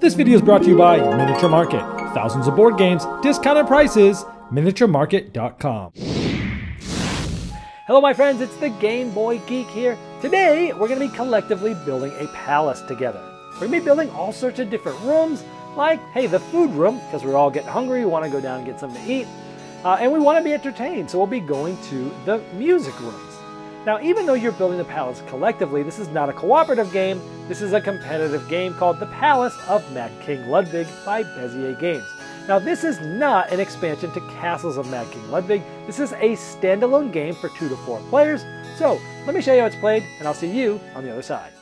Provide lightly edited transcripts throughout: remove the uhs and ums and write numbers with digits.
This video is brought to you by Miniature Market. Thousands of board games, discounted prices, miniaturemarket.com. Hello my friends, it's the Game Boy Geek here. Today we're going to be collectively building a palace together. We're going to be building all sorts of different rooms, like, hey, the food room, because we're all getting hungry, we want to go down and get something to eat, and we want to be entertained, so we'll be going to the music rooms. Now, even though you're building the palace collectively, this is not a cooperative game. This is a competitive game called The Palace of Mad King Ludwig by Bezier Games. Now, this is not an expansion to Castles of Mad King Ludwig. This is a standalone game for 2 to 4 players. So, let me show you how it's played, and I'll see you on the other side.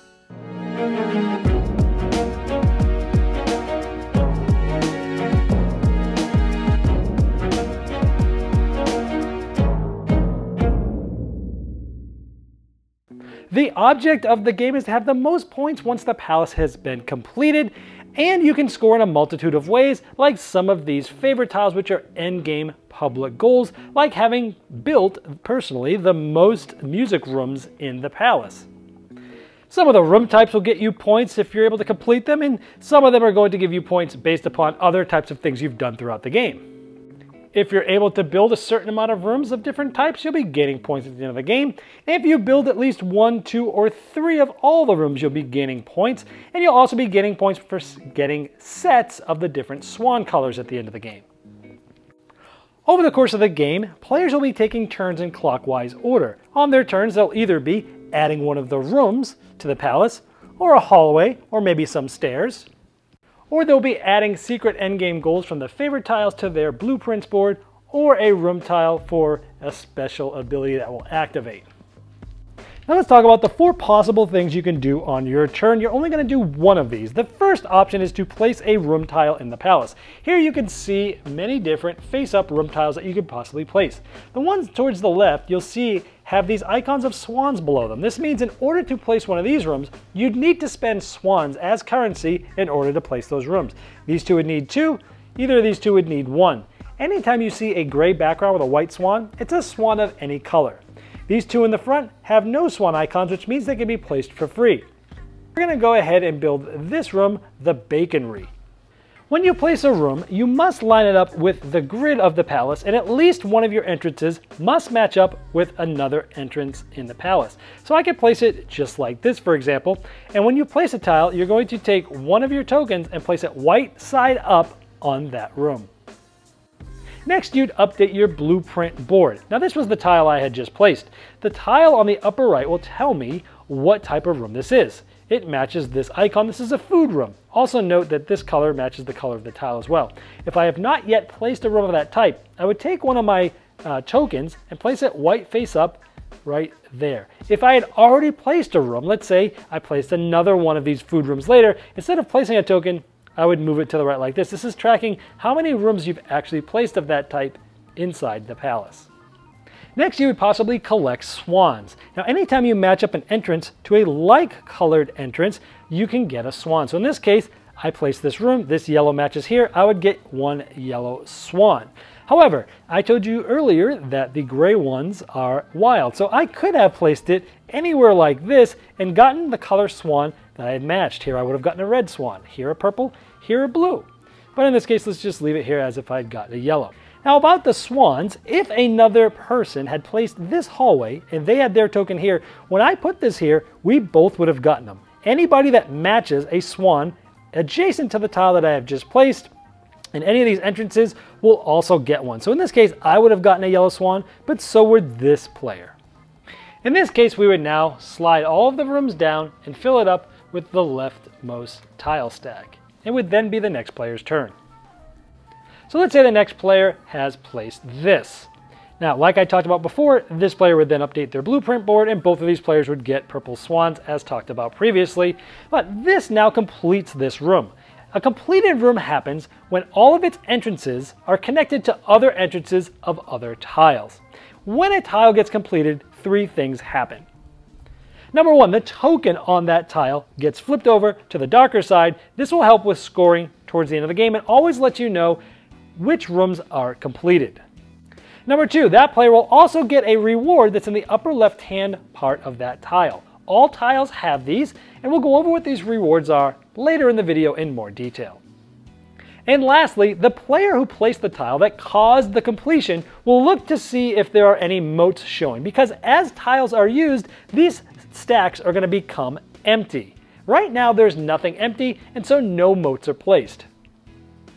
The object of the game is to have the most points once the palace has been completed, and you can score in a multitude of ways, like some of these favorite tiles, which are endgame public goals, like having built, personally, the most music rooms in the palace. Some of the room types will get you points if you're able to complete them, and some of them are going to give you points based upon other types of things you've done throughout the game. If you're able to build a certain amount of rooms of different types, you'll be gaining points at the end of the game. If you build at least 1, 2, or 3 of all the rooms, you'll be gaining points. And you'll also be getting points for getting sets of the different swan colors at the end of the game. Over the course of the game, players will be taking turns in clockwise order. On their turns, they'll either be adding one of the rooms to the palace, or a hallway, or maybe some stairs. Or they'll be adding secret endgame goals from the favorite tiles to their blueprints board, or a room tile for a special ability that will activate. Now let's talk about the 4 possible things you can do on your turn. You're only going to do one of these. The first option is to place a room tile in the palace. Here you can see many different face-up room tiles that you could possibly place. The ones towards the left you'll see have these icons of swans below them. This means in order to place one of these rooms, you'd need to spend swans as currency in order to place those rooms. These two would need 2, either of these two would need 1. Anytime you see a gray background with a white swan, it's a swan of any color. These 2 in the front have no swan icons, which means they can be placed for free. We're going to go ahead and build this room, the baconry. When you place a room, you must line it up with the grid of the palace, and at least one of your entrances must match up with another entrance in the palace. So I could place it just like this, for example, and when you place a tile, you're going to take one of your tokens and place it white side up on that room. Next, you'd update your blueprint board. Now this was the tile I had just placed. The tile on the upper right will tell me what type of room this is. It matches this icon. This is a food room. Also note that this color matches the color of the tile as well. If I have not yet placed a room of that type, I would take one of my tokens and place it white face up right there. If I had already placed a room, let's say I placed another one of these food rooms later, instead of placing a token, I would move it to the right like this. This is tracking how many rooms you've actually placed of that type inside the palace. Next, you would possibly collect swans. Now, anytime you match up an entrance to a like-colored entrance, you can get a swan. So in this case, I place this room, this yellow matches here, I would get 1 yellow swan. However, I told you earlier that the gray ones are wild, so I could have placed it anywhere like this and gotten the color swan that I had matched. Here I would have gotten a red swan, here a purple, here a blue. But in this case, let's just leave it here as if I had gotten a yellow. Now about the swans, if another person had placed this hallway and they had their token here, when I put this here, we both would have gotten them. Anybody that matches a swan adjacent to the tile that I have just placed in any of these entrances will also get one. So in this case, I would have gotten a yellow swan, but so would this player. In this case, we would now slide all of the rooms down and fill it up with the leftmost tile stack. It would then be the next player's turn. So let's say the next player has placed this. Now, like I talked about before, this player would then update their blueprint board and both of these players would get purple swans as talked about previously. But this now completes this room. A completed room happens when all of its entrances are connected to other entrances of other tiles. When a tile gets completed, 3 things happen. Number 1, the token on that tile gets flipped over to the darker side. This will help with scoring towards the end of the game and always let you know which rooms are completed. Number 2, that player will also get a reward that's in the upper left-hand part of that tile. All tiles have these, and we'll go over what these rewards are later in the video in more detail. And lastly, the player who placed the tile that caused the completion will look to see if there are any moats showing, because as tiles are used, these stacks are going to become empty. Right now there's nothing empty, and so no moats are placed.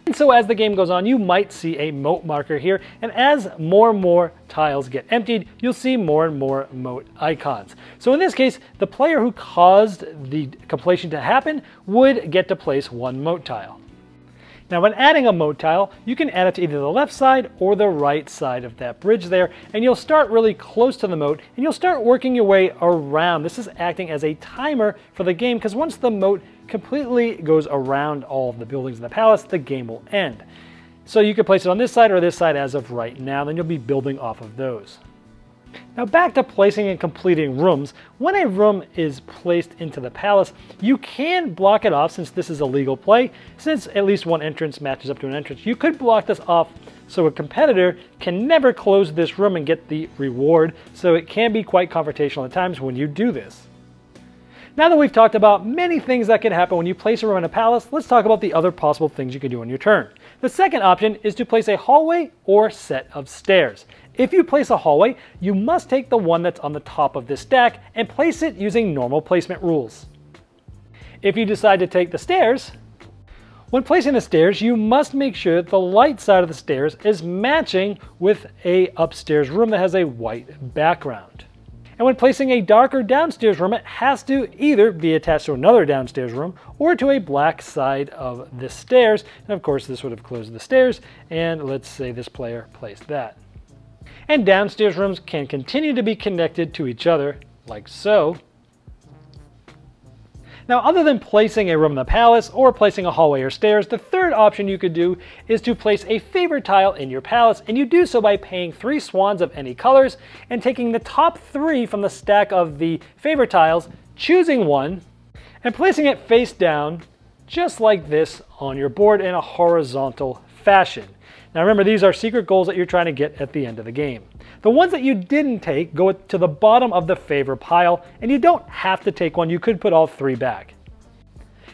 And so as the game goes on, you might see a moat marker here, and as more and more tiles get emptied, you'll see more and more moat icons. So in this case, the player who caused the completion to happen would get to place one moat tile. Now when adding a moat tile, you can add it to either the left side or the right side of that bridge there, and you'll start really close to the moat, and you'll start working your way around. This is acting as a timer for the game, because once the moat completely goes around all of the buildings in the palace, the game will end. So you can place it on this side or this side as of right now, then you'll be building off of those. Now back to placing and completing rooms. When a room is placed into the palace, you can block it off since this is a legal play. Since at least one entrance matches up to an entrance, you could block this off so a competitor can never close this room and get the reward, so it can be quite confrontational at times when you do this. Now that we've talked about many things that can happen when you place a room in a palace, let's talk about the other possible things you can do on your turn. The second option is to place a hallway or set of stairs. If you place a hallway, you must take the one that's on the top of this stack and place it using normal placement rules. If you decide to take the stairs, when placing the stairs, you must make sure that the light side of the stairs is matching with an upstairs room that has a white background. And when placing a darker downstairs room, it has to either be attached to another downstairs room or to a black side of the stairs. And of course, this would have closed the stairs, and let's say this player placed that. And downstairs rooms can continue to be connected to each other, like so. Now, other than placing a room in the palace or placing a hallway or stairs, the third option you could do is to place a favorite tile in your palace, and you do so by paying 3 swans of any colors and taking the top 3 from the stack of the favorite tiles, choosing one, and placing it face down, just like this, on your board in a horizontal fashion. Now remember, these are secret goals that you're trying to get at the end of the game. The ones that you didn't take go to the bottom of the favorite pile, and you don't have to take one. You could put all 3 back.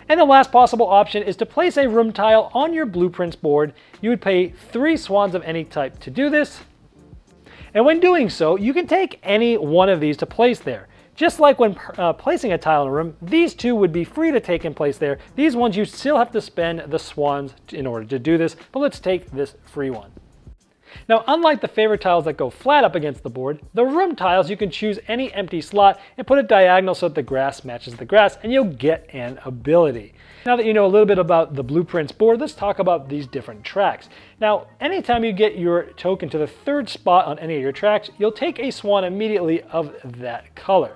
And the last possible option is to place a room tile on your blueprints board. You would pay 3 swans of any type to do this. And when doing so, you can take any one of these to place there. Just like when placing a tile in a room, these 2 would be free to take and place there. These ones you still have to spend the swans in order to do this, but let's take this free one. Now, unlike the favorite tiles that go flat up against the board, the room tiles you can choose any empty slot and put it diagonal so that the grass matches the grass, and you'll get an ability. Now that you know a little bit about the blueprints board, let's talk about these different tracks. Now, anytime you get your token to the 3rd spot on any of your tracks, you'll take a swan immediately of that color.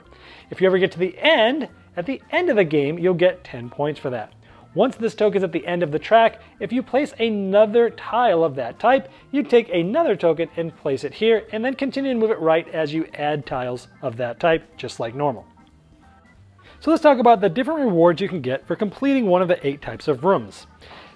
If you ever get to the end, at the end of the game, you'll get 10 points for that. Once this token is at the end of the track, if you place another tile of that type, you take another token and place it here, and then continue to move it right as you add tiles of that type, just like normal. So let's talk about the different rewards you can get for completing one of the 8 types of rooms.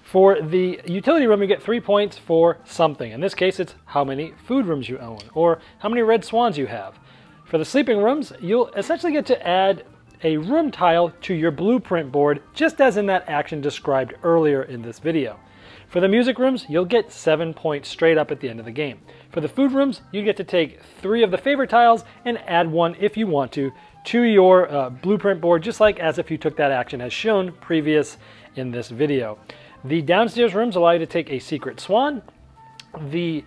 For the utility room, you get 3 points for something. In this case, it's how many food rooms you own, or how many red swans you have. For the sleeping rooms, you'll essentially get to add a room tile to your blueprint board, just as in that action described earlier in this video. For the music rooms, you'll get 7 points straight up at the end of the game. For the food rooms, you get to take 3 of the favorite tiles and add 1 if you want to your blueprint board, just like as if you took that action as shown previous in this video. The downstairs rooms allow you to take a secret swan. The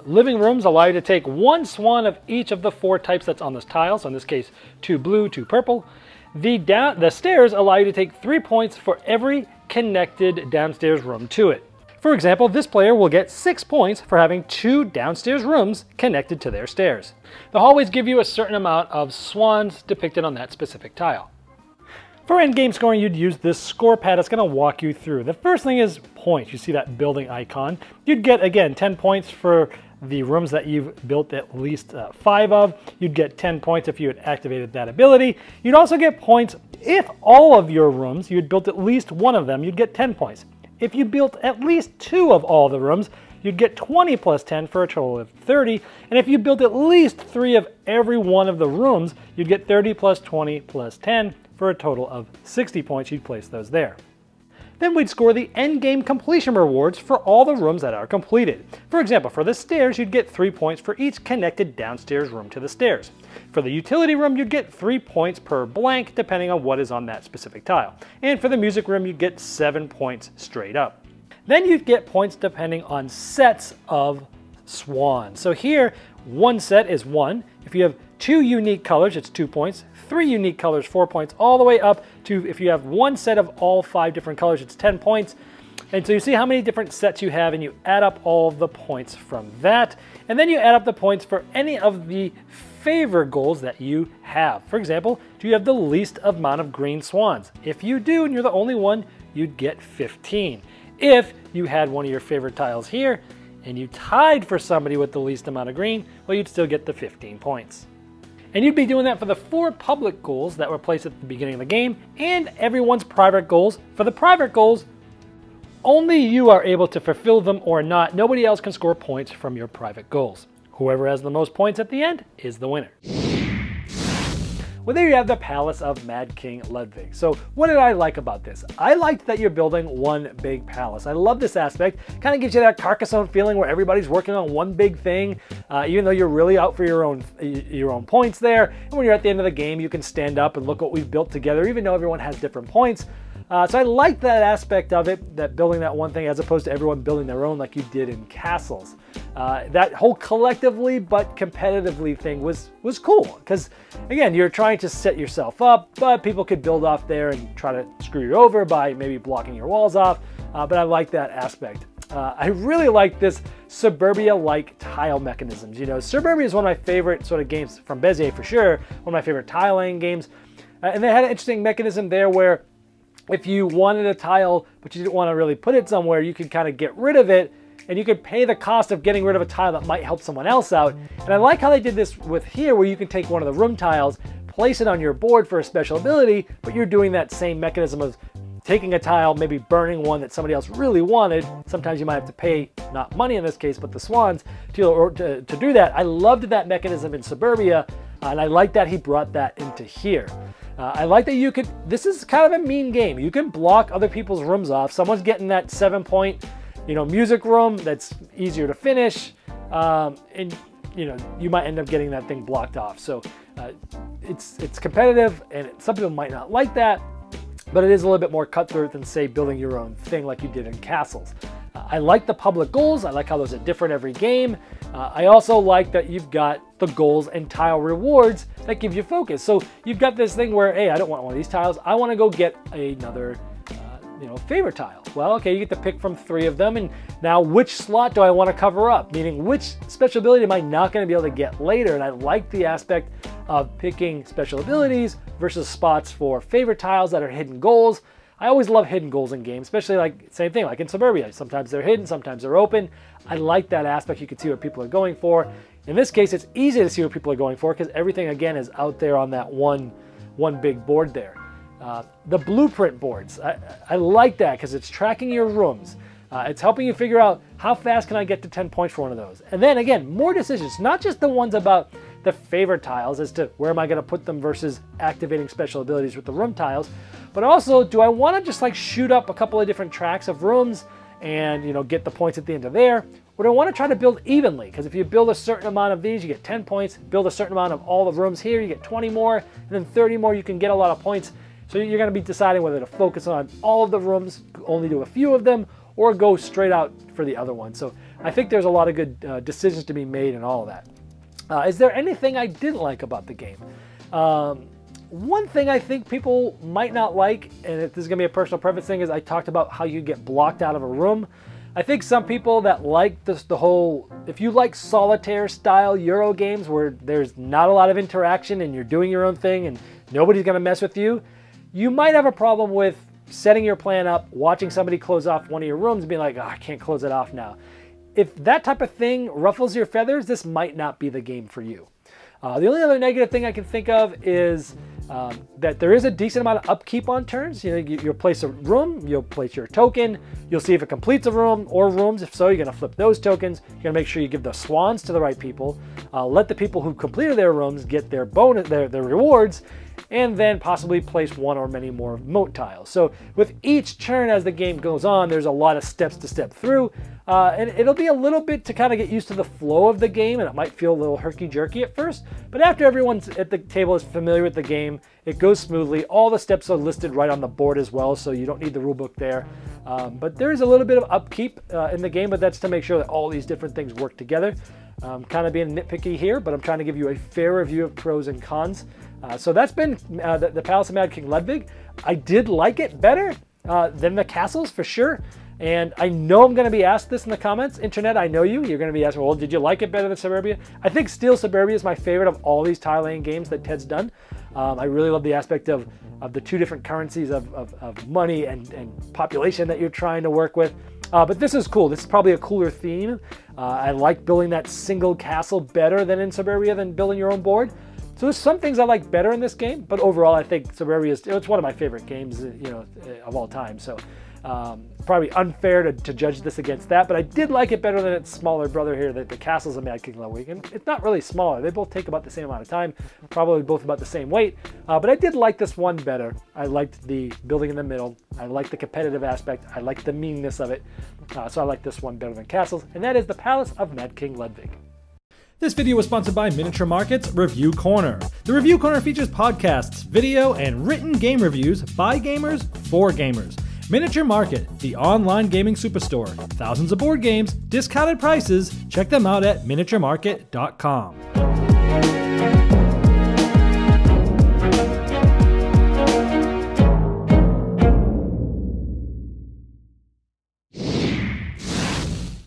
living rooms allow you to take 1 swan of each of the 4 types that's on this tile, so in this case 2 blue, 2 purple. The stairs allow you to take 3 points for every connected downstairs room to it. For example, this player will get 6 points for having 2 downstairs rooms connected to their stairs. The hallways give you a certain amount of swans depicted on that specific tile. For endgame scoring, you'd use this score pad that's going to walk you through. The first thing is points. You see that building icon. You'd get, again, 10 points for the rooms that you've built at least 5 of. You'd get 10 points if you had activated that ability. You'd also get points if all of your rooms, you had built at least 1 of them, you'd get 10 points. If you built at least 2 of all the rooms, you'd get 20 plus 10 for a total of 30. And if you built at least 3 of every one of the rooms, you'd get 30 plus 20 plus 10 for a total of 60 points. You'd place those there. Then we'd score the end-game completion rewards for all the rooms that are completed. For example, for the stairs, you'd get 3 points for each connected downstairs room to the stairs. For the utility room, you'd get 3 points per blank, depending on what is on that specific tile. And for the music room, you'd get 7 points straight up. Then you'd get points depending on sets of swans. So here, one set is 1. If you have 2 unique colors, it's 2 points. 3 unique colors, 4 points, all the way up to if you have one set of all 5 different colors, it's 10 points. And so you see how many different sets you have, and you add up all the points from that. And then you add up the points for any of the favor goals that you have. For example, do you have the least amount of green swans? If you do, and you're the only one, you'd get 15. If you had one of your favorite tiles here, and you tied for somebody with the least amount of green, well, you'd still get the 15 points. And you'd be doing that for the 4 public goals that were placed at the beginning of the game, and everyone's private goals. For the private goals, only you are able to fulfill them or not. Nobody else can score points from your private goals. Whoever has the most points at the end is the winner. Well, there you have the Palace of Mad King Ludwig. So what did I like about this? I liked that you're building one big palace. I love this aspect. Kind of gives you that Carcassonne feeling where everybody's working on one big thing, even though you're really out for your own points there. And when you're at the end of the game, you can stand up and look what we've built together, even though everyone has different points. So I like that aspect of it, that building that one thing as opposed to everyone building their own like you did in castles. That whole collectively but competitively thing was cool because, again, you're trying to set yourself up, but people could build off there and try to screw you over by maybe blocking your walls off, but I like that aspect. I really like this Suburbia-like tile mechanisms. You know, Suburbia is one of my favorite sort of games from Bezier for sure, one of my favorite tile laying games, and they had an interesting mechanism there where if you wanted a tile, but you didn't want to really put it somewhere, you could kind of get rid of it, and you could pay the cost of getting rid of a tile that might help someone else out. And I like how they did this with here, where you can take one of the room tiles, place it on your board for a special ability, but you're doing that same mechanism of taking a tile, maybe burning one that somebody else really wanted. Sometimes you might have to pay, not money in this case, but the swans to do that. I loved that mechanism in Suburbia, and I like that he brought that into here. I like that you could, this is kind of a mean game. You can block other people's rooms off. Someone's getting that 7-point, music room that's easier to finish. And, you might end up getting that thing blocked off. So it's competitive, and some people might not like that, but it is a little bit more cutthroat than, say, building your own thing like you did in castles. I like the public goals. I like how those are different every game. I also like that you've got the goals and tile rewards that give you focus. So you've got this thing where, hey, I don't want one of these tiles. I want to go get another, favorite tile. Well, okay, you get to pick from 3 of them. And now which slot do I want to cover up? Meaning which special ability am I not going to be able to get later? And I like the aspect of picking special abilities versus spots for favorite tiles that are hidden goals. I always love hidden goals in games, especially same thing, like in Suburbia. Sometimes they're hidden, sometimes they're open. I like that aspect. You can see what people are going for. In this case, it's easy to see what people are going for because everything, again, is out there on that one big board there. The blueprint boards, I like that because it's tracking your rooms. It's helping you figure out how fast can I get to 10 points for one of those. And then, again, more decisions, not just the ones about the favorite tiles as to where am I going to put them versus activating special abilities with the room tiles, but also, do I want to just shoot up a couple of different tracks of rooms and get the points at the end of there? Or do I want to try to build evenly? Because if you build a certain amount of these, you get 10 points. Build a certain amount of all the rooms here, you get 20 more. And then 30 more, you can get a lot of points. So you're going to be deciding whether to focus on all of the rooms, only do a few of them, or go straight out for the other one. So I think there's a lot of good decisions to be made in all of that. Is there anything I didn't like about the game? One thing I think people might not like, and this is going to be a personal preference thing, is I talked about how you get blocked out of a room. I think some people that like the whole, if you like solitaire style Euro games where there's not a lot of interaction and you're doing your own thing and nobody's going to mess with you, you might have a problem with setting your plan up, watching somebody close off one of your rooms and being like, oh, I can't close it off now. If that type of thing ruffles your feathers, this might not be the game for you. The only other negative thing I can think of is that there is a decent amount of upkeep on turns. You'll place a room, you'll place your token, you'll see if it completes a room or rooms. If so, you're going to flip those tokens. You're going to make sure you give the swans to the right people. Let the people who completed their rooms get their bonus, their rewards, and then possibly place one or many more moat tiles. So with each turn as the game goes on, there's a lot of steps to step through, and it'll be a little bit to kind of get used to the flow of the game, and it might feel a little herky-jerky at first, but after everyone at the table is familiar with the game, it goes smoothly. All the steps are listed right on the board as well, so you don't need the rulebook there. But there is a little bit of upkeep in the game, but that's to make sure that all these different things work together. Kind of being nitpicky here, but I'm trying to give you a fair review of pros and cons. So that's been the Palace of Mad King Ludwig. I did like it better than the castles for sure. And I know I'm going to be asked this in the comments. Internet, I know you. You're going to be asked, well, did you like it better than Suburbia? I think still Suburbia is my favorite of all these tile laying games that Ted's done. I really love the aspect of the two different currencies of money and population that you're trying to work with. But this is cool. This is probably a cooler theme. I like building that single castle better than in Suburbia than building your own board. So there's some things I like better in this game, but overall I think Suburbia is, it's one of my favorite games, of all time. So probably unfair to judge this against that, but I did like it better than its smaller brother here, the Castles of Mad King Ludwig. And it's not really smaller. They both take about the same amount of time, probably both about the same weight, but I did like this one better. I liked the building in the middle. I liked the competitive aspect. I liked the meanness of it. So I like this one better than Castles, and that is the Palace of Mad King Ludwig. This video was sponsored by Miniature Market's Review Corner. The Review Corner features podcasts, video, and written game reviews by gamers for gamers. Miniature Market, the online gaming superstore. Thousands of board games, discounted prices. Check them out at miniaturemarket.com.